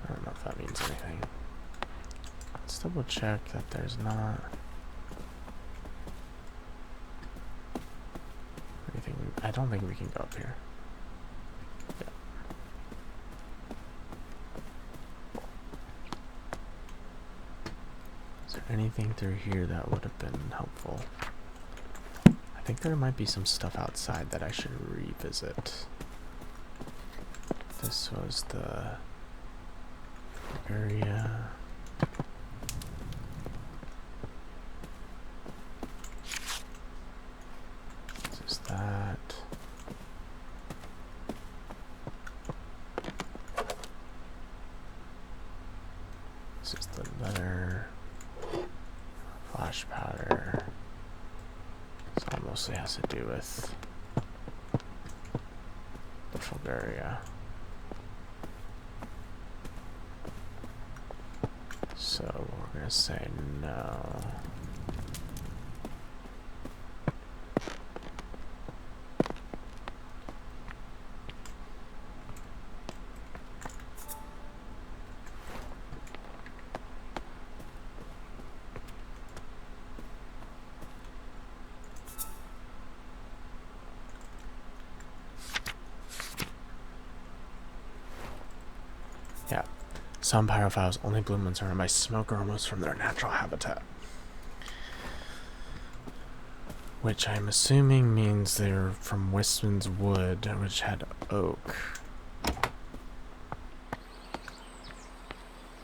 I don't know if that means anything. Let's double check that there's not anything. I don't think we can go up here. Yeah. Is there anything through here that would have been helpful? I think there might be some stuff outside that I should revisit. This was the area. This is that. This is the letter. Flash powder. So it mostly has to do with the Bulgaria. So we're gonna say no. Yeah. Some pyrophiles only bloom when surrounded by smoke aromas from their natural habitat. Which I'm assuming means they're from Wistman's Wood, which had oak.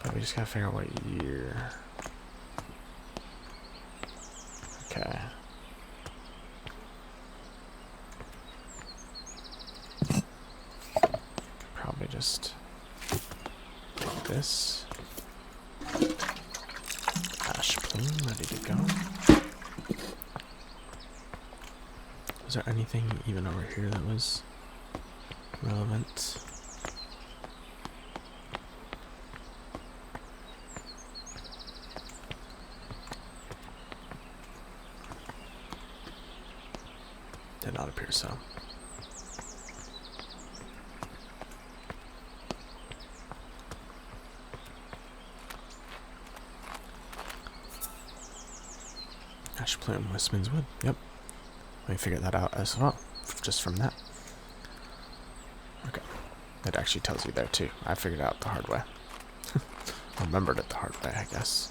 But we just gotta figure out what year. Okay. Probably just this. Ash plume ready to go. Was there anything even over here that was relevant? Did not appear so. Ash plume, Wistman's Wood. Yep. Let me figure that out as well, just from that. Okay. It actually tells you there too. I figured it out the hard way. Remembered it the hard way, I guess.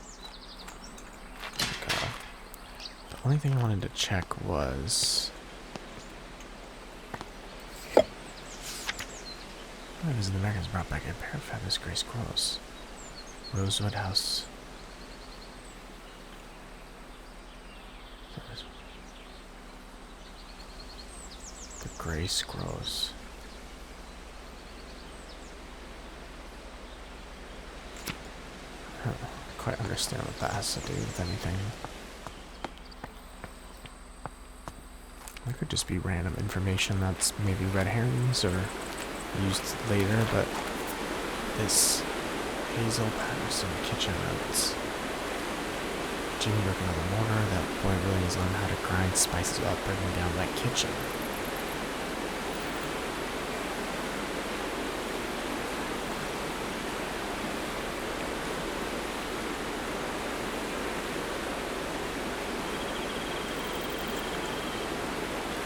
Okay. The only thing I wanted to check was... Why does the Americans brought back a pair of fabulous gray squirrels? Rosewood House. The gray squirrels. I don't quite understand what that has to do with anything. It could just be random information that's maybe red herrings or used later, but this Hazel Patterson kitchen notes. Jimmy working on the mortar, that boy really has learned how to grind spices without breaking down that kitchen.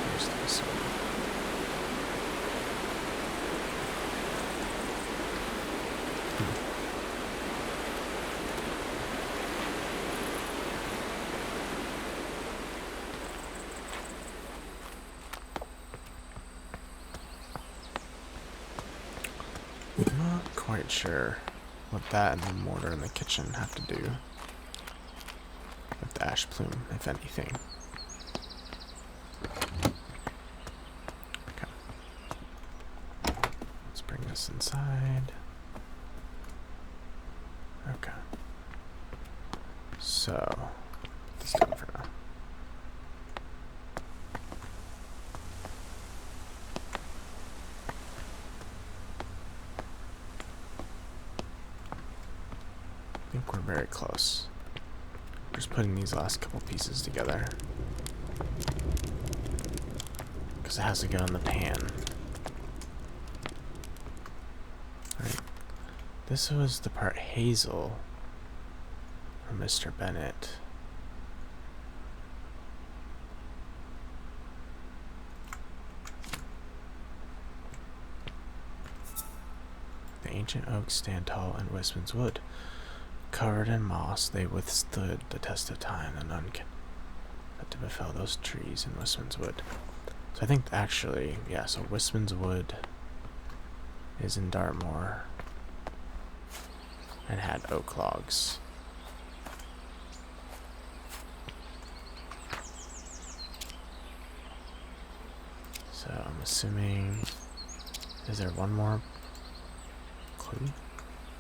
Here's this one. Not quite sure what that and the mortar in the kitchen have to do with the ash plume, if anything. Okay. Let's bring this inside. Okay. So, put this down for now. I think we're very close. Just putting these last couple pieces together. Because it has to go in the pan. Alright. This was the part Hazel from Mr. Bennett. The ancient oaks stand tall in Westman's wood. Covered in moss, they withstood the test of time, and none can but to befell those trees in Westman's wood. So I think actually, yeah, so Westman's wood is in Dartmoor and had oak logs. So I'm assuming, is there one more clue?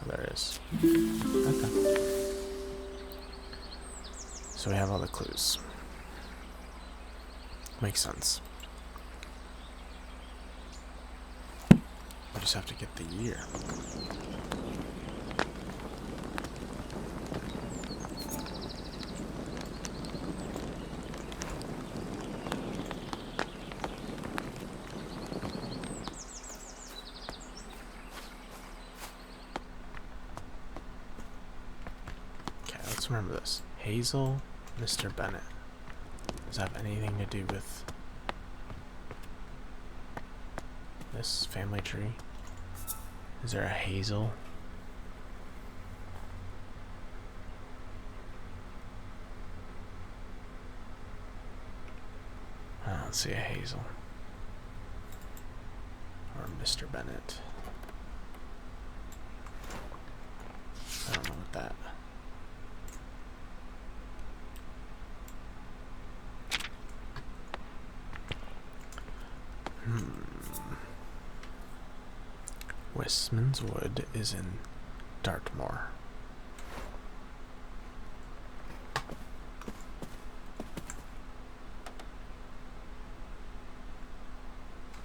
Oh, there is. Okay. So we have all the clues. Makes sense. We just have to get the year. Let's remember this. Hazel, Mr. Bennett. Does that have anything to do with this family tree? Is there a Hazel? I don't see a Hazel. Or Mr. Bennett. I don't know what that. Westman's Wood is in Dartmoor.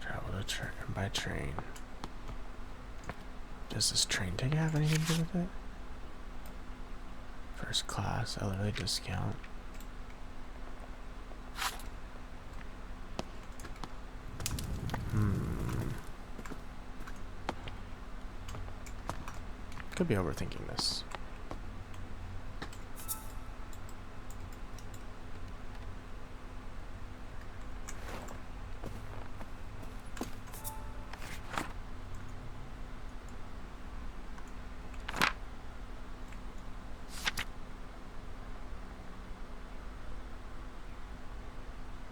Travel by train. Does this train ticket have anything to do with it? First class, elderly discount. Could be overthinking this.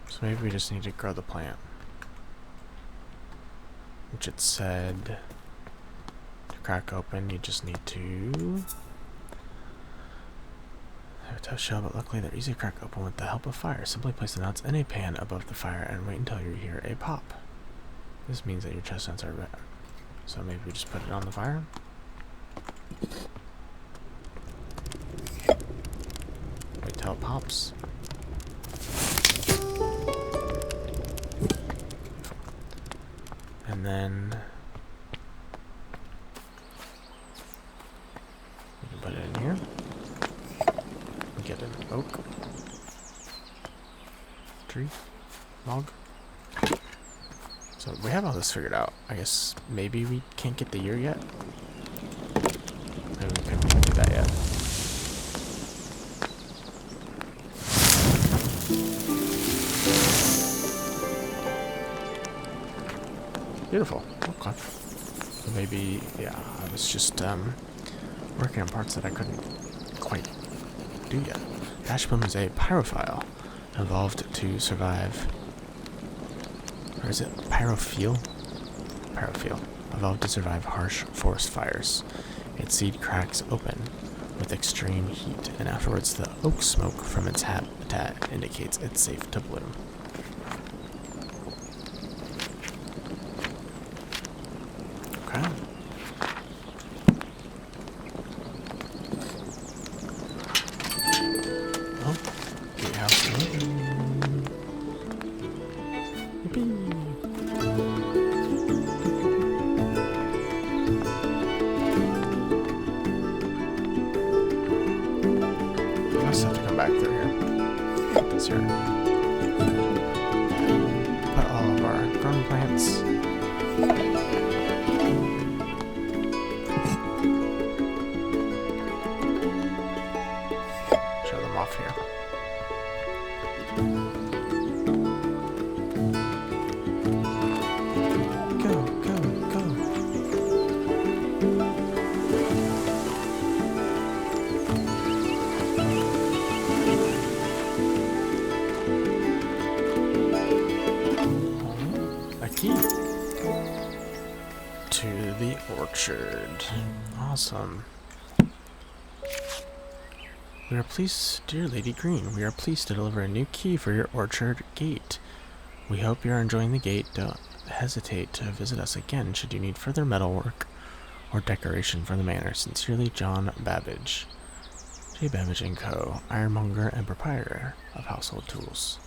So maybe we just need to grow the plant. Which it said to crack open, you just need to have a tough shell, but luckily they're easy to crack open with the help of fire. Simply place the nuts in a pan above the fire and wait until you hear a pop. This means that your chestnuts are red. So maybe we just put it on the fire. Wait till it pops. then we can put it in here. We get an oak tree, log. So we have all this figured out. I guess maybe we can't get the year yet. Maybe we couldn't do that yet. Beautiful. Okay. So maybe, yeah, I was just working on parts that I couldn't quite do yet. Dashboom is a pyrophile, evolved to survive. Or is it pyrophile? Pyrophile. Evolved to survive harsh forest fires. Its seed cracks open with extreme heat, and afterwards the oak smoke from its habitat indicates it's safe to bloom. Okay. Oh, gatehouse open. Yippee. I just have to come back through here. This here. Put all of our growing plants. Show them off here. Go, go, go. A key to the orchard. Awesome. We are pleased, dear Lady Green, we are pleased to deliver a new key for your orchard gate. We hope you are enjoying the gate. Don't hesitate to visit us again should you need further metalwork or decoration for the manor. Sincerely, John Babbage. J. Babbage & Co., ironmonger and proprietor of household tools.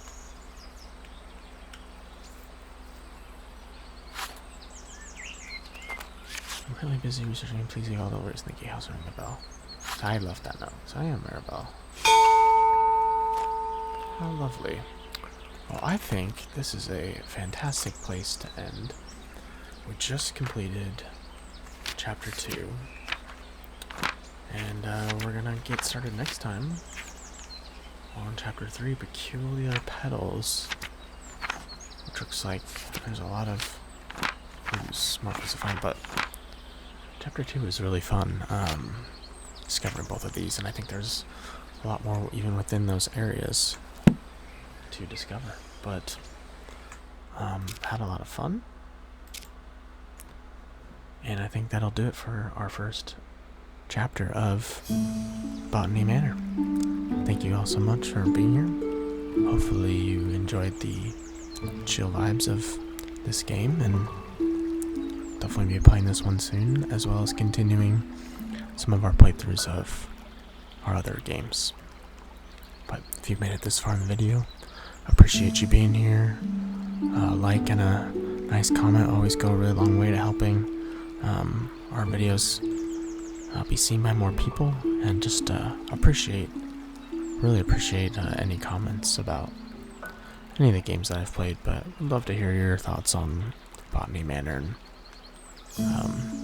I'm really busy researching. Please leave all the words in the gatehouse or ring the bell. So I left that note. So I am Maribel. How lovely. Well, I think this is a fantastic place to end. We just completed chapter 2. And we're gonna get started next time on chapter 3, Peculiar Petals. Which looks like there's a lot of smart things to find, but chapter 2 is really fun. Discovering both of these, and I think there's a lot more even within those areas to discover. But had a lot of fun, and I think that'll do it for our first chapter of Botany Manor. Thank you all so much for being here. Hopefully you enjoyed the chill vibes of this game, and definitely be playing this one soon, as well as continuing some of our playthroughs of our other games. But if you've made it this far in the video, appreciate you being here. Like and a nice comment always go a really long way to helping our videos be seen by more people, and just really appreciate any comments about any of the games that I've played. But I'd love to hear your thoughts on Botany Manor and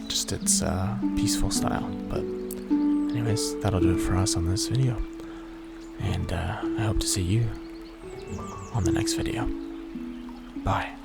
just its peaceful style. But anyways, that'll do it for us on this video, and I hope to see you on the next video. Bye.